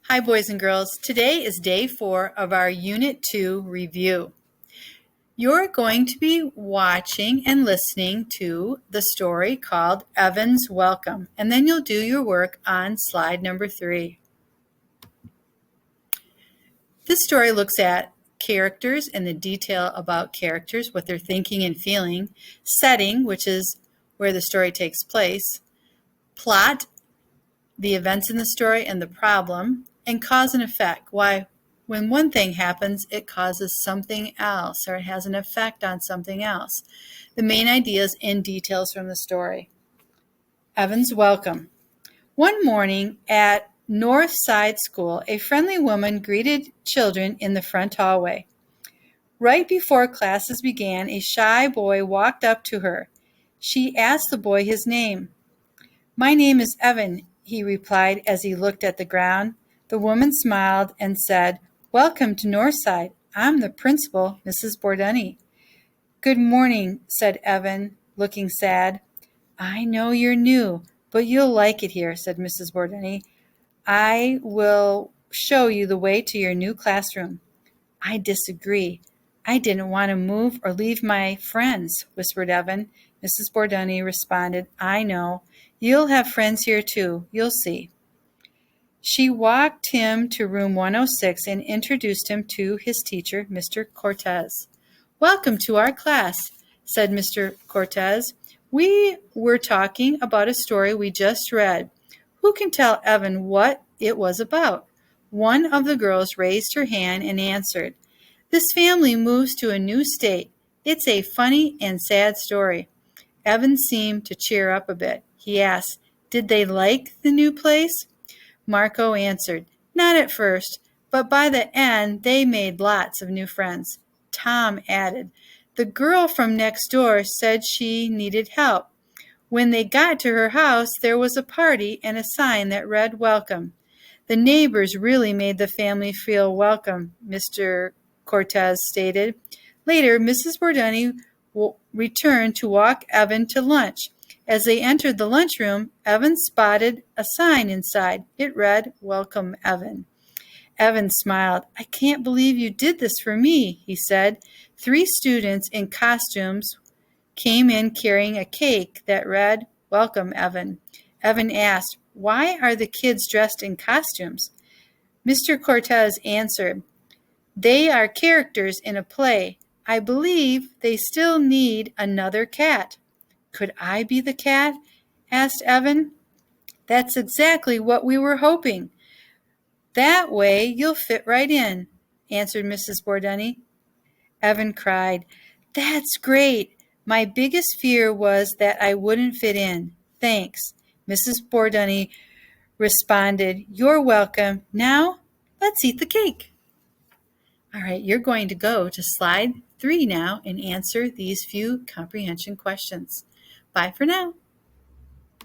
Hi, boys and girls. Today is day 4 of our Unit 2 review. You're going to be watching and listening to the story called Evan's Welcome, and then you'll do your work on slide number 3. This story looks at characters and the detail about characters, what they're thinking and feeling, setting, which is where the story takes place, plot, the events in the story and the problem, and cause and effect. Why, when one thing happens, it causes something else, or it has an effect on something else. The main ideas and details from the story. Evan's Welcome. One morning at North Side School, a friendly woman greeted children in the front hallway. Right before classes began, a shy boy walked up to her. She asked the boy his name. "My name is Evan," he replied as he looked at the ground. The woman smiled and said, "Welcome to Northside. I'm the principal, Mrs. Bordunny." "Good morning," said Evan, looking sad. "I know you're new, but you'll like it here," said Mrs. Bordunny. "I will show you the way to your new classroom." "I disagree. I didn't want to move or leave my friends," whispered Evan. Mrs. Bordunny responded, "I know. You'll have friends here too. You'll see." She walked him to room 106 and introduced him to his teacher, Mr. Cortez. "Welcome to our class," said Mr. Cortez. "We were talking about a story we just read. Who can tell Evan what it was about?" One of the girls raised her hand and answered, "This family moves to a new state. It's a funny and sad story." Evan seemed to cheer up a bit. He asked, "Did they like the new place?" Marco answered, "Not at first, but by the end they made lots of new friends." Tom added, "The girl from next door said she needed help. When they got to her house, there was a party and a sign that read 'Welcome.' The neighbors really made the family feel welcome," Mr. Cortez stated. Later, Mrs. Bordunny returned to walk Evan to lunch. As they entered the lunchroom, Evan spotted a sign inside. It read, "Welcome, Evan." Evan smiled. "I can't believe you did this for me," he said. 3 students in costumes came in carrying a cake that read, "Welcome, Evan." Evan asked, "Why are the kids dressed in costumes?" Mr. Cortez answered, "They are characters in a play. I believe they still need another cat." "Could I be the cat?" asked Evan. "That's exactly what we were hoping. That way you'll fit right in," answered Mrs. Bordunny. Evan cried, "That's great. My biggest fear was that I wouldn't fit in. Thanks." Mrs. Bordunny responded, "You're welcome. Now, let's eat the cake." All right, you're going to go to slide 3 now and answer these few comprehension questions. Bye for now.